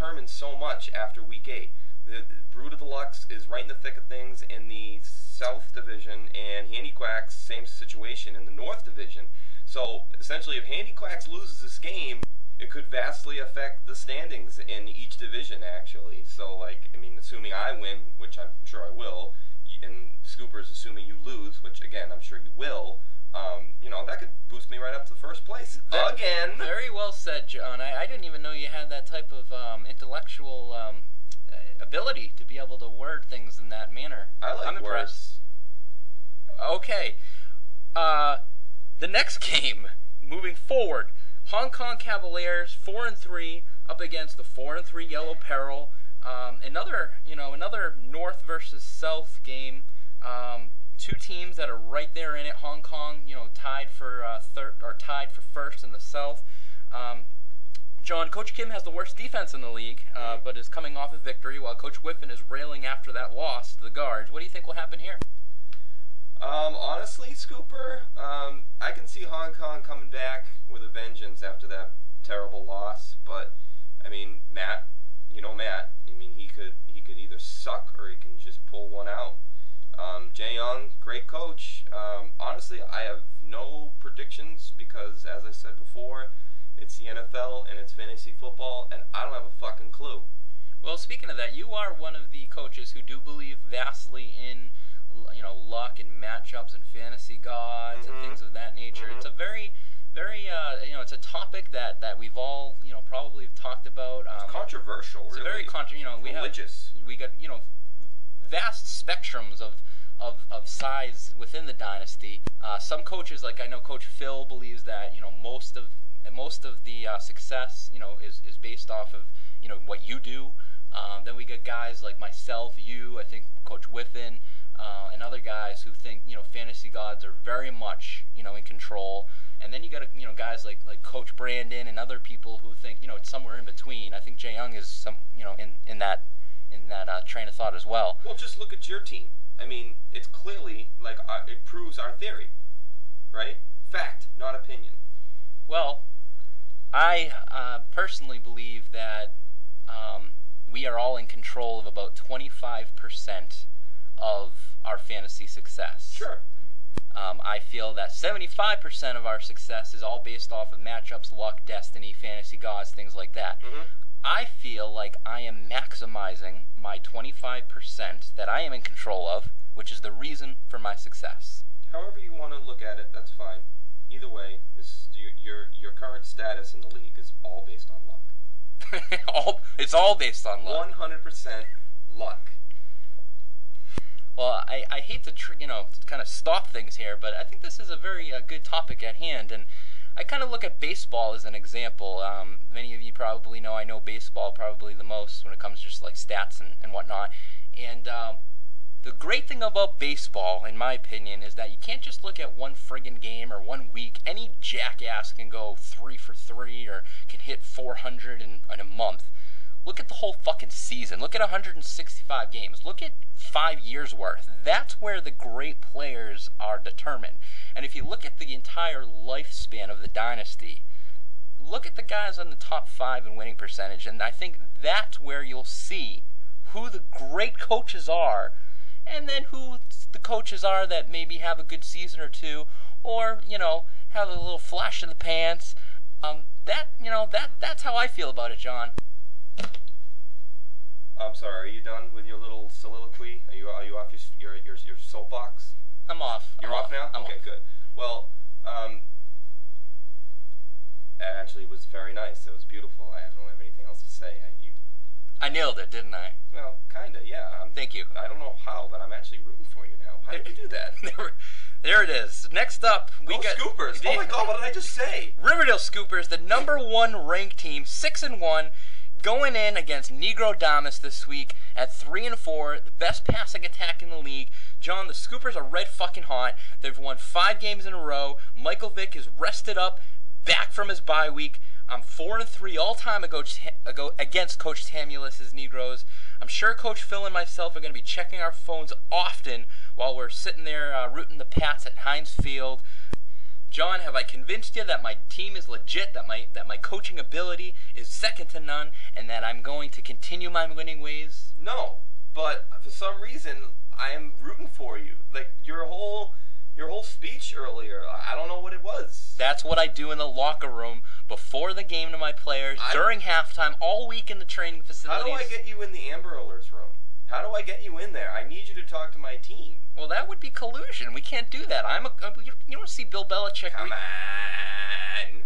determines so much after week 8. The Brood of the Lux is right in the thick of things in the South Division, and Handy Quacks, same situation in the North Division. So essentially, if Handy Quacks loses this game, it could vastly affect the standings in each division, actually. So, like, I mean, assuming I win, which I'm sure I will, and Scoopers assuming you lose, which again I'm sure you will, you know, that could boost me right up to first place again. Very well said, John. I didn't even know you had that type of intellectual ability to be able to word things in that manner. I'm impressed. Okay, the next game, moving forward, Hong Kong Cavaliers 4-3 up against the 4-3 Yellow Peril. Another North versus South game. Two teams that are right there in it. Hong Kong, tied for first in the South. John, Coach Kim has the worst defense in the league, but is coming off a victory, while Coach Whiffen is railing after that loss to the Guards. What do you think will happen here? Honestly, Scooper, I can see Hong Kong coming back with a vengeance after that terrible loss. But I mean, Matt, I mean, he could either suck or he can just pull one out. Jae Young, great coach. Honestly, I have no predictions because, as I said before, it's the NFL and it's fantasy football, and I don't have a fucking clue. Well, speaking of that, you are one of the coaches who do believe vastly in, luck and matchups and fantasy gods and things of that nature. It's a very, it's a topic that we've all, probably talked about. It's controversial, it's really. It's very religious. We got, vast spectrums of size within the dynasty. Some coaches, like I know Coach Phil, believes that most of the success is based off of what you do. Then we get guys like myself, you, I think Coach Whiffen, and other guys who think fantasy gods are very much in control. And then you got guys like Coach Brandon and other people who think it's somewhere in between. I think Jae Young is some in that train of thought as well. Well, just look at your team. I mean, it's clearly like it proves our theory, right? Fact, not opinion. Well, I personally believe that we are all in control of about 25% of our fantasy success. Sure. I feel that 75% of our success is all based off of matchups, luck, destiny, fantasy gods, things like that. I feel like I am maximizing my 25% that I am in control of, which is the reason for my success. However you want to look at it, that's fine. Either way, your current status in the league is all based on luck. It's all based on luck. 100% luck. Well, I hate to kind of stop things here, but I think this is a very good topic at hand, and I kind of look at baseball as an example. Many of you probably know I know baseball probably the most when it comes to just like stats and whatnot. And the great thing about baseball, in my opinion, is that you can't just look at one friggin' game or 1 week. Any jackass can go 3 for 3 or can hit 400 in a month. Look at the whole fucking season. Look at 165 games. Look at 5 years worth. That's where the great players are determined. And if you look at the entire lifespan of the dynasty, look at the guys on the top 5 in winning percentage, and I think that's where you'll see who the great coaches are, and then who the coaches are that maybe have a good season or two, or have a little flash in the pants. That's how I feel about it, John. I'm sorry. Are you done with your little soliloquy? Are you off your soapbox? I'm off. You're off now? Okay, good. Well, actually, it was very nice. It was beautiful. I don't have anything else to say. I nailed it, didn't I? Well, kinda, yeah. Thank you. I don't know how, but I'm actually rooting for you now. How did you do that? There it is. Next up, we got Scoopers. Oh my God, what did I just say? Riverdale Scoopers, the #1 ranked team, 6-1, going in against Negro Damas this week at 3-4, the best passing attack in the league. John, the Scoopers are red fucking hot. They've won 5 games in a row. Michael Vick is rested up, back from his bye week. I'm 4-3 all time ago against Coach Tamulus's Negroes. I'm sure Coach Phil and myself are going to be checking our phones often while we're sitting there rooting the Pats at Heinz Field. John, have I convinced you that my team is legit, that my coaching ability is second to none, and that I'm going to continue my winning ways? No, but for some reason, I am rooting for you. Like, your whole speech earlier, I don't know what it was. That's what I do in the locker room before the game to my players, during halftime, all week in the training facilities. How do I get you in the Amber Alerts room? How do I get you in there? I need you to talk to my team. Well, that would be collusion. We can't do that. You don't see Bill Belichick. Come on.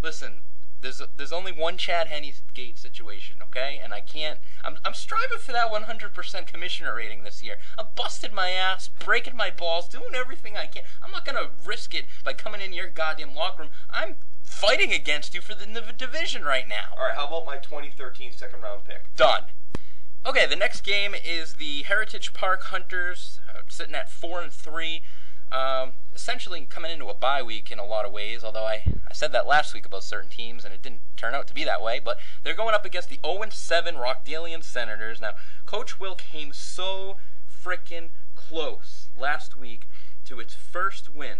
Listen, there's only one Chad Hennegate situation, okay? And I can't. I'm striving for that 100% commissioner rating this year. I've busted my ass, breaking my balls, doing everything I can. I'm not gonna risk it by coming in your goddamn locker room. I'm fighting against you for the division right now. All right, how about my 2013 second round pick? Done. Okay, the next game is the Heritage Park Hunters, sitting at 4-3. Essentially coming into a bye week in a lot of ways, although I said that last week about certain teams and it didn't turn out to be that way, but they're going up against the 0-7 Rockdalian Senators. Now, Coach Will came so frickin' close last week to its first win,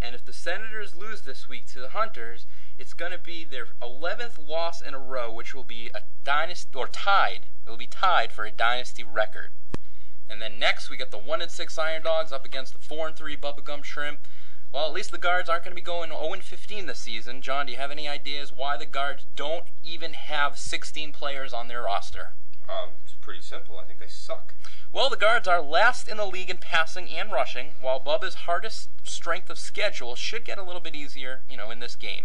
and if the Senators lose this week to the Hunters, it's going to be their 11th loss in a row, which will be a dynasty, or tied. It will be tied for a dynasty record. And then next, we got the 1-6 Iron Dogs up against the 4-3 Bubblegum Shrimp. Well, at least the Guards aren't going to be going 0-15 this season. John, do you have any ideas why the Guards don't even have 16 players on their roster? It's pretty simple. I think they suck. Well, the Guards are last in the league in passing and rushing, while Bubba's hardest strength of schedule should get a little bit easier, in this game.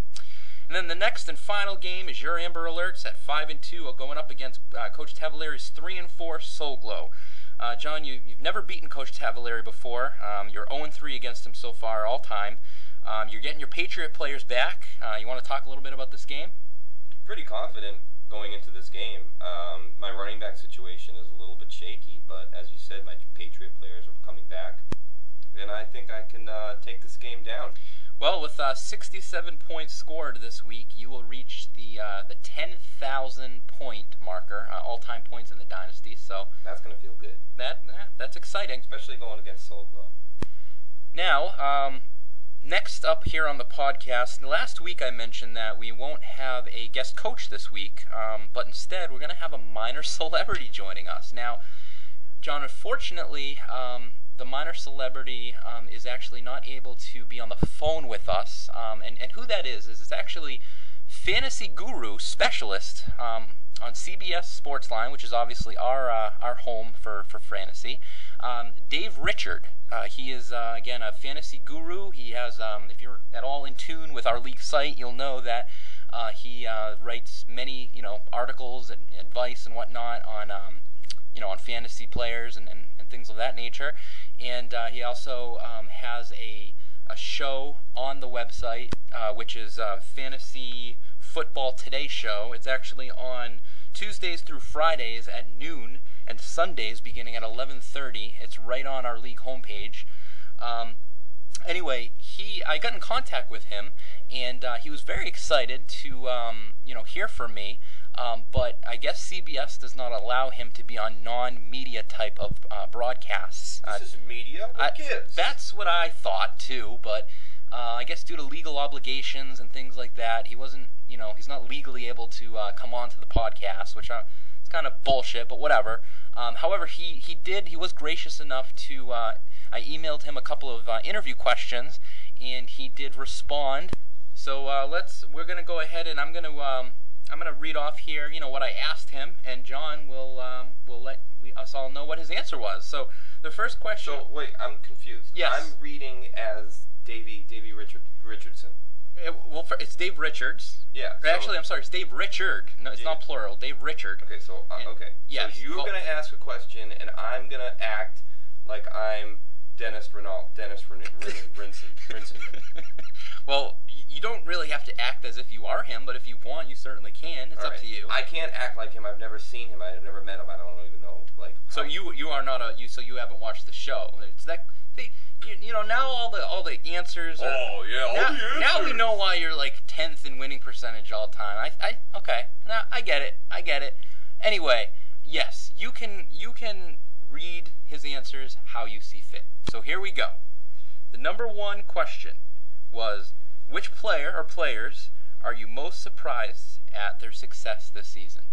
And then the next and final game is your Amber Alerts at 5-2, going up against Coach Tavalleri's 3-4 Soul Glow. John, you've never beaten Coach Tavalleri before. You're 0-3 against him so far, all time. You're getting your Patriot players back. You want to talk a little bit about this game? Pretty confident going into this game. My running back situation is a little bit shaky, but as you said, my Patriot players are coming back, and I think I can take this game down. Well, with 67 points scored this week, you will reach the 10,000 point marker, all-time points in the Dynasty. So that's going to feel good. That's exciting, especially going against Soul Glow. Now, next up here on the podcast, last week I mentioned that we won't have a guest coach this week, but instead we're going to have a minor celebrity joining us. Now, John, unfortunately, the minor celebrity is actually not able to be on the phone with us, and who that is it's actually fantasy guru specialist on CBS Sportsline, which is obviously our home for fantasy. Dave Richard. He is again a fantasy guru. He has, if you're at all in tune with our league site, you'll know that he writes many articles and advice and whatnot on on fantasy players and things of that nature. And he also has a show on the website, which is Fantasy Football Today Show. It's actually on Tuesdays through Fridays at noon, and Sundays beginning at 11:30. It's right on our league homepage. Anyway, I got in contact with him, and he was very excited to hear from me. But I guess CBS does not allow him to be on non-media type of broadcasts. This is media? What gives? That's what I thought too, but I guess due to legal obligations and things like that, he wasn't, he's not legally able to come on to the podcast, which it's kind of bullshit, but whatever. However, he was gracious enough to, I emailed him a couple of interview questions, and he did respond. So we're going to go ahead, and I'm going to read off here, what I asked him, and John will let us all know what his answer was. So the first question. So wait, I'm confused. Yes. I'm reading as Davey Richardson. It's Dave Richards. Yeah. Actually, I'm sorry, it's Dave Richard. No, it's not plural. Dave Richard. Okay. So okay. Yes. So you're gonna ask a question, and I'm gonna act like I'm Dennis Rinson. Well, you don't really have to act as if you are him, but if you want, you certainly can. It's up to you. I can't act like him. I've never seen him. I've never met him. I don't even know. So you are not so you haven't watched the show. It's that. Now all the answers are. Oh yeah, all the answers. Now we know why you're like 10th in winning percentage all the time. Okay. Now I get it. Anyway, yes, you can read his answers how you see fit. So here we go. The number one question: was, which player or players are you most surprised at their success this season?